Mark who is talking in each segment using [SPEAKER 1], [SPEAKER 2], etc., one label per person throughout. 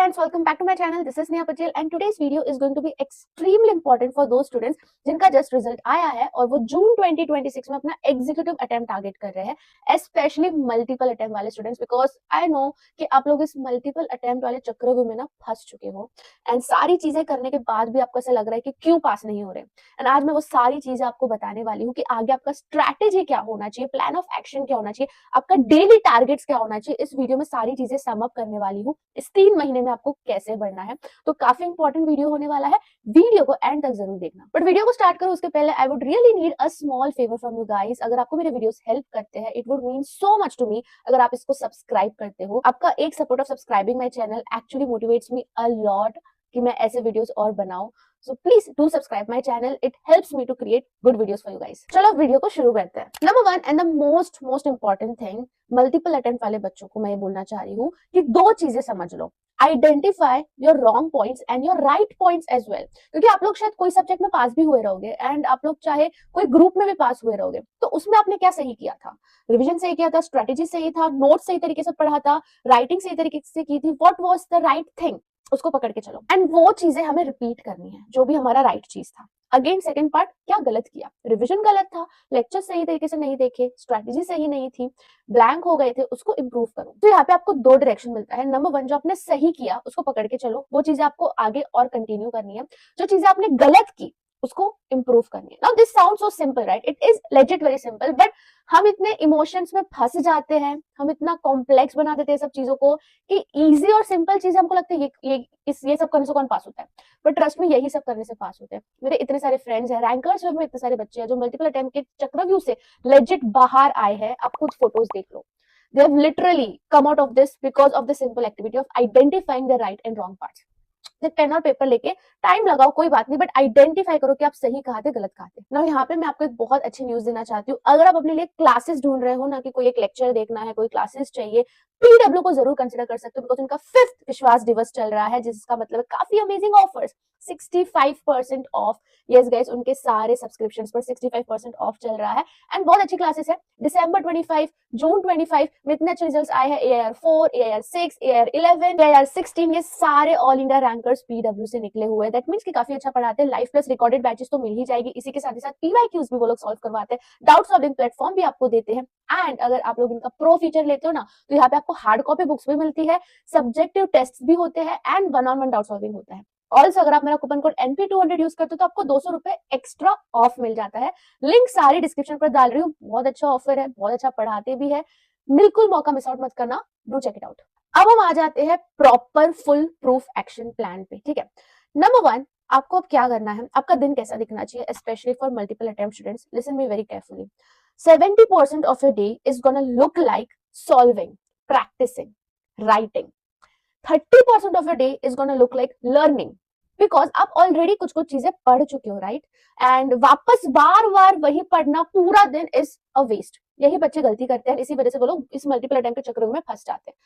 [SPEAKER 1] friends, welcome back to my channel. This is Neha Patel and today's video is going to be extremely important for those students जिनका just result आया है और वो जून 2026 में अपना executive attempt target कर रहे हैं, स्पेशली मल्टीपल अटेम्प्ट वाले स्टूडेंट्स, बिकॉज आई नो कि आप लोग इस मल्टीपल अटेम्प्ट वाले चक्रव्यूह में ना फंस चुके हो एंड सारी चीजें करने के बाद भी आपको ऐसा लग रहा है कि क्यों पास नहीं हो रहे। एंड आज मैं वो सारी चीजें आपको बताने वाली हूँ कि आगे आपका स्ट्रैटेजी क्या होना चाहिए, प्लान ऑफ एक्शन क्या होना चाहिए, आपका डेली टारगेट्स क्या होना चाहिए। इस वीडियो में सारी चीजें सम अप करने वाली हूँ इस 3 महीने में आपको कैसे बढ़ना है। तो काफी इंपॉर्टेंट वीडियो होने वाला है, वीडियो को एंड तक जरूर देखना। बट वीडियो को स्टार्ट करूं उसके पहले I would really need a small favour from you guys. अगर आपको मेरे वीडियोस हेल्प करते हैं, it would mean so much to me अगर आप इसको सब्सक्राइब करते हो। आपका एक support of subscribing my channel actually motivates me a lot कि मैं ऐसे वीडियोस और बनाऊं। So please do subscribe my channel. It helps me to create good videos for you guys. चलो वीडियो को शुरू करते हैं। Number 1 and the most important thing, multiple attempt वाले बच्चों को मैं ये बोलना चाह रही हूँ कि 2 चीजें समझ लो। Identify your wrong points and your right points as well. क्योंकि आप लोग शायद कोई सब्जेक्ट में पास भी हुए रहोगे एंड आप लोग चाहे कोई ग्रुप में भी पास हुए रहोगे, तो उसमें आपने क्या सही किया था? रिविजन सही किया था, स्ट्रेटेजी सही था, नोट सही तरीके से पढ़ा था, राइटिंग सही तरीके से की थी, what was the right thing, उसको पकड़ के चलो एंड वो चीजें हमें रिपीट करनी है जो भी हमारा राइट चीज था। अगेन सेकंड पार्ट, क्या गलत किया? रिवीजन गलत था, लेक्चर सही तरीके से नहीं देखे, स्ट्रेटेजी सही नहीं थी, ब्लैंक हो गए थे, उसको इंप्रूव करो। तो यहाँ पे आपको 2 डायरेक्शन मिलता है। नंबर 1, जो आपने सही किया उसको पकड़ के चलो, वो चीजें आपको आगे और कंटिन्यू करनी है। जो चीजें आपने गलत की उसको इंप्रूव करनी है। Now this sounds so simple right, it is legit very simple, but हम इतने इमोशंस में फंस जाते हैं, हम इतना कॉम्प्लेक्स बना देते हैं सब चीजों को कि इजी और सिंपल चीजें हमको लगता है ये सब करने से कौन पास होता है। बट ट्रस्ट में यही सब करने से पास होते हैं। मेरे इतने सारे फ्रेंड्स हैं, रैंकर्स में इतने सारे बच्चे हैं जो मल्टीपल अटेम्प्ट के चक्रव्यूह से लेजिट बाहर आए हैं। आप खुद फोटोज देख लो, they have literally come out of this because of the simple activity of identifying the right and wrong parts. Pen और पेपर लेके टाइम लगाओ, कोई बात नहीं, बट आइडेंटिफाई करो कि आप सही कहा थे, गलत कहा थे। ना यहाँ पे मैं आपको एक बहुत अच्छी न्यूज देना चाहती हूँ। अगर आप अपने लिए क्लासेस ढूंढ रहे हो ना, कि कोई एक लेक्चर देखना है, कोई क्लासेस चाहिए, पीडब्ल्यू को जरूर कंसिडर कर सकते हो, बिकॉज उनका 5th विश्वास दिवस चल रहा है, जिसका मतलब काफी amazing offers, 65% of. Yes guys, उनके सारे सब्सक्रिप्शंस पर 65% ऑफ चल रहा है एंड बहुत अच्छी क्लासेस है। दिसंबर 25, जून 25 में इतने अच्छे रिजल्ट्स आए हैं। AIR 4, AIR 6, AIR 11, AIR 16, ये सारे ऑल इंडिया रैंकर्स पीडब्ल्यू से निकले हुए हैं। दैट मींस कि काफी अच्छा पढ़ाते हैं। लाइव प्लस रिकॉर्डेड बैचेस तो मिल ही जाएगी, इसी के साथ ही साथ PYQs भी वो लोग सॉल्व करवाते हैं, डाउट सॉल्विंग प्लेटफॉर्म भी आपको देते हैं एंड अगर आप लोग इनका प्रो फीचर लेते हो ना, तो यहाँ पे आपको हार्ड कॉपी बुक्स भी मिलती है, सब्जेक्टिव टेस्ट भी होते हैं एंड 1-on-1 डाउट सॉल्विंग होता है। ऑल्सो अगर आप मेरा कूपन कोड NP200 यूज करते हो तो आपको 200 रुपए एक्स्ट्रा ऑफ मिल जाता है। लिंक सारी डिस्क्रिप्शन पर डाल रही हूँ। बहुत अच्छा ऑफर है, बहुत अच्छा पढ़ाते भी है, बिल्कुल मौका मिस आउट मत करना, डू चेक इट आउट। अब हम आ जाते हैं proper full proof action plan पे। ठीक है, नंबर 1, आपको अब क्या करना है, आपका दिन कैसा दिखना चाहिए, specially for multiple attempt students. Listen me very carefully. 70% of your day is gonna look like solving, practising, writing. 30% of your day is gonna look like learning, because आप ऑलरेडी कुछ कुछ चीजें पढ़ चुके हो, राइट? एंड वापस बार बार वही पढ़ना पूरा दिन इज अ वेस्ट। यही बच्चे गलती करते हैं, इसी वजह से वो लोग इस मल्टीपल अटेम्प्ट के चक्कर में फंस जाते हैं।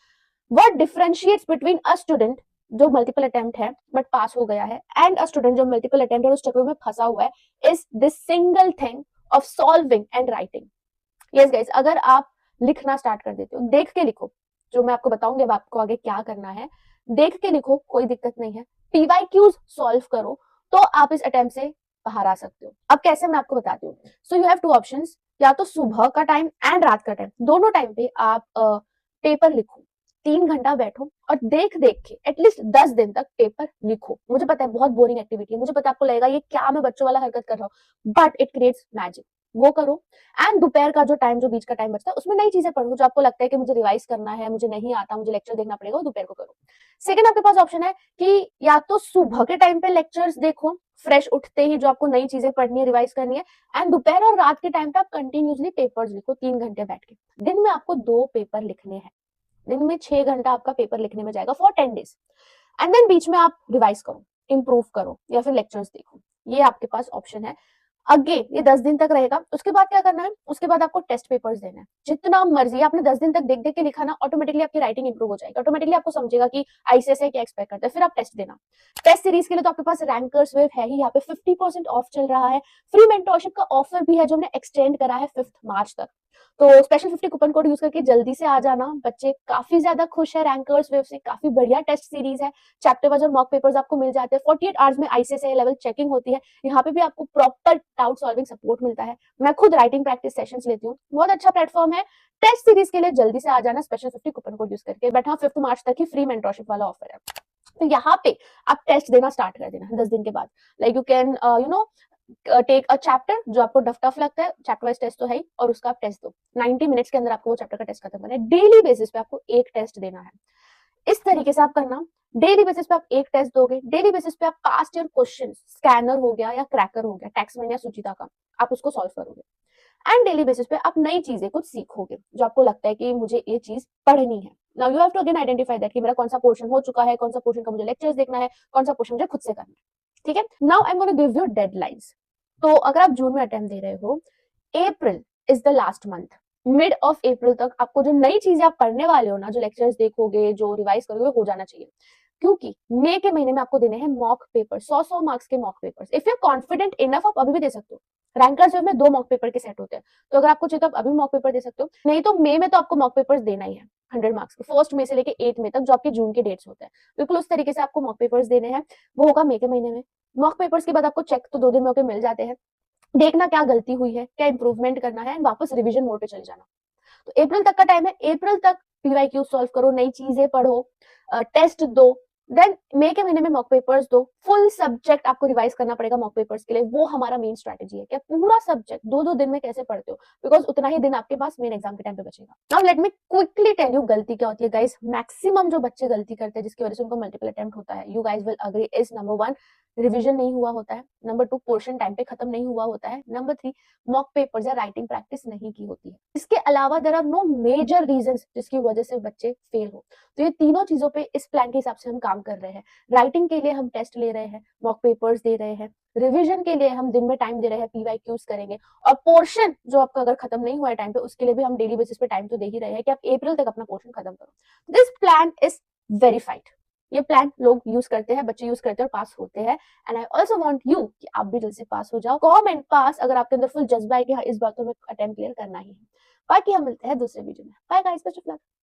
[SPEAKER 1] What differentiates between a student जो मल्टीपल अटेम्प्ट है बट पास हो गया है एंड अ स्टूडेंट जो मल्टीपल अटेम्प्ट है उस चक्कर में फंसा हुआ है, is this single thing of solving and writing. Yes guys, अगर आप लिखना स्टार्ट कर देते हो, देख के लिखो, जो मैं आपको बताऊंगी अब आपको आगे क्या करना है, देख के लिखो, कोई दिक्कत नहीं है। PYQs सॉल्व करो तो आप इस अटेम्प्ट से बाहर आ सकते हो। अब कैसे, मैं आपको बताती हूँ। सो यू हैव 2 ऑप्शंस, या तो सुबह का टाइम एंड रात का टाइम, दोनों टाइम पे आप पेपर लिखो। 3 घंटा बैठो और देख देख के एटलीस्ट 10 दिन तक पेपर लिखो। मुझे पता है बहुत बोरिंग एक्टिविटी है, मुझे पता है आपको लगेगा ये क्या मैं बच्चों वाला हरकत कर रहा हूँ, बट इट क्रिएट्स मैजिक। वो करो एंड दोपहर का जो टाइम, जो बीच का टाइम बचता है, उसमें नई चीजें पढ़ो जो आपको लगता है कि मुझे रिवाइज करना है, मुझे नहीं आता, मुझे लेक्चर देखना पड़ेगा, दोपहर को करो। सेकंड, आपके पास ऑप्शन है कि या तो सुबह के टाइम पे लेक्चर्स देखो, फ्रेश उठते ही जो आपको नई चीजें पढ़नी है, रिवाइज करनी है, एंड दोपहर और रात के टाइम पे आप कंटिन्यूसली पेपर्स लिखो 3 घंटे बैठ के। दिन में आपको 2 पेपर लिखने हैं, दिन में 6 घंटा आपका पेपर लिखने में जाएगा फॉर 10 डेज एंड देन बीच में आप रिवाइज करो, इंप्रूव करो या फिर लेक्चर्स देखो। ये आपके पास ऑप्शन है। अगेन ये 10 दिन तक रहेगा। उसके बाद क्या करना है, उसके बाद आपको टेस्ट पेपर्स देना है, जितना मर्जी। आपने 10 दिन तक देख देख के लिखा ना, ऑटोमेटिकली आपकी राइटिंग इंप्रूव हो जाएगी, ऑटोमेटिकली आपको समझेगा कि ICSI क्या एक्सपेक्ट करता है। फिर आप टेस्ट देना। टेस्ट सीरीज के लिए तो आपके पास रैंकर्स वेव है ही, यहाँ पे 50% ऑफ चल रहा है। फ्री मेंटोरशिप का ऑफर भी है जो हमने एक्सटेंड करा है 5th मार्च तक। तो स्पेशल 50 कूपन कोड यूज करके जल्दी से आ जाना। बच्चे काफी ज्यादा खुश है रैंकर्स वेव से, काफी बढ़िया टेस्ट सीरीज है। चैप्टर वाइज और मॉक पेपर्स आपको मिल जाते हैं। 48 आवर्स में आईसीएसई लेवल चेकिंग होती है। यहाँ पे भी आपको प्रॉपर डाउट सॉल्विंग सपोर्ट मिलता है। मैं खुद राइटिंग प्रैक्टिस सेशंस लेती हूँ, बहुत अच्छा प्लेटफॉर्म है। टेस्ट सीरीज के लिए जल्दी से आ जाना स्पेशल 50 कूपन कोड यूज करके। बट हाँ, 5 मार्च तक ही फ्री मेंटरशिप वाला ऑफर है। तो यहाँ पे आप टेस्ट देना स्टार्ट कर देना 10 दिन के बाद। Like you can take a chapter जो आपको टफ लगता है, चैप्टर वाइज टेस्ट तो है ही, और उसका आप टेस्ट दो। 90 मिनट्स के अंदर आपको वो चैप्टर का टेस्ट खत्म करना है। डेली बेसिस पे आपको एक टेस्ट देना है। इस तरीके से आप करना। डेली बेसिस पे आप एक टेस्ट दोगे। डेली बेसिस पे आप पास्ट ईयर क्वेश्चन, स्कैनर हो गया या क्रैकर हो गया, टैक्समैन या सुचिता का, आप उसको सॉल्व करोगे। एंड डेली बेसिस पे आप नई चीजें कुछ सीखोगे जो आपको लगता है कि मुझे ये चीज पढ़नी है। Now you have to again identify that कि मेरा कौन सा पोर्शन हो चुका है, कौन सा पोर्शन का मुझे लेक्चर्स देखना है, कौन सा पोर्शन मुझे खुद से करना है। ठीक है, now I am gonna give you deadlines. तो अगर आप जून में अटेम्प्ट दे रहे हो, April is the last month. Mid of April तक आपको जो नई चीजें आप पढ़ने वाले हो ना, जो लेक्चर्स देखोगे, जो रिवाइज करोगे, हो जाना चाहिए। क्योंकि मई के महीने में आपको देने हैं मॉक पेपर, 100 मार्क्स के mock papers. If you are confident enough आप अभी भी दे सकते हो। रैंकर्स में 2 मॉक पेपर के सेट होते हैं, तो अगर आपको चाहिए तो आप अभी मॉक पेपर दे सकते हो। नहीं तो मई में तो आपको मॉक पेपर्स देना ही है 100 मार्क्स के, 1 मई से लेके 8 मई तक, जो आपके जून के डेट्स होते हैं। बिल्कुल उस तरीके से आपको मॉक पेपर्स देने हैं। वो होगा मई के महीने में। मॉक पेपर्स के बाद आपको चेक तो 2 दिन में होकर मिल जाते हैं। देखना क्या गलती हुई है, क्या इंप्रूवमेंट करना है, वापस रिवीजन मोड पे चले जाना। तो अप्रैल तक का टाइम है। अप्रैल तक पीवाईक्यू सॉल्व करो, नई चीजें पढ़ो, टेस्ट दो। देन मई के महीने में मॉक पेपर्स दो। फुल सब्जेक्ट आपको रिवाइज करना पड़ेगा मॉक पेपर्स के लिए। वो हमारा मेन स्ट्रेटेजी है कि आप पूरा सब्जेक्ट 2-2 दिन में कैसे पढ़ते हो, बिकॉज उतना ही दिन आपके पास मेन एग्जाम के टाइम पे बचेगा। Now let me quickly tell you गलती क्या होती है गाइस। मैक्सिमम जो बच्चे गलती करते हैं जिसकी वजह से उनको मल्टीपल अटेम्प्ट होता है, you guys will agree, is number 1 revision नहीं हुआ होता है, नंबर 2 पोर्शन टाइम पे खत्म नहीं हुआ होता है, नंबर 3 मॉक पेपर्स या राइटिंग प्रैक्टिस नहीं की होती है। इसके अलावा there are no major reasons जिसकी वजह से बच्चे फेल हो। तो ये तीनों चीजों पे इस प्लान के हिसाब से हम काम कर रहे हैं। राइटिंग के लिए हम टेस्ट ले रहे हैं, मॉक पेपर्स दे रहे हैं, रिवीजन के लिए हम दिन में टाइम दे रहे हैं, पीवाईक्यूज करेंगे, और पोर्शन जो आपका अगर खत्म नहीं हुआ है टाइम पे, उसके लिए भी हम डेली बेसिस पे टाइम तो दे ही रहे हैं कि आप अप्रैल तक अपना पोर्शन खत्म करो। This plan is verified. ये प्लान लोग यूज करते हैं, बच्चे यूज करते हैं और पास होते हैं। And I also want you कि आप भी जल्द से पास हो जाओ। कमेंट पास अगर आपके अंदर फुल जज्बा है कि हाँ इस बार तो मैं अटेम्प्ट क्लियर करना ही है। बाकी हम मिलते हैं दूसरे वीडियो में। Bye guys, best of luck.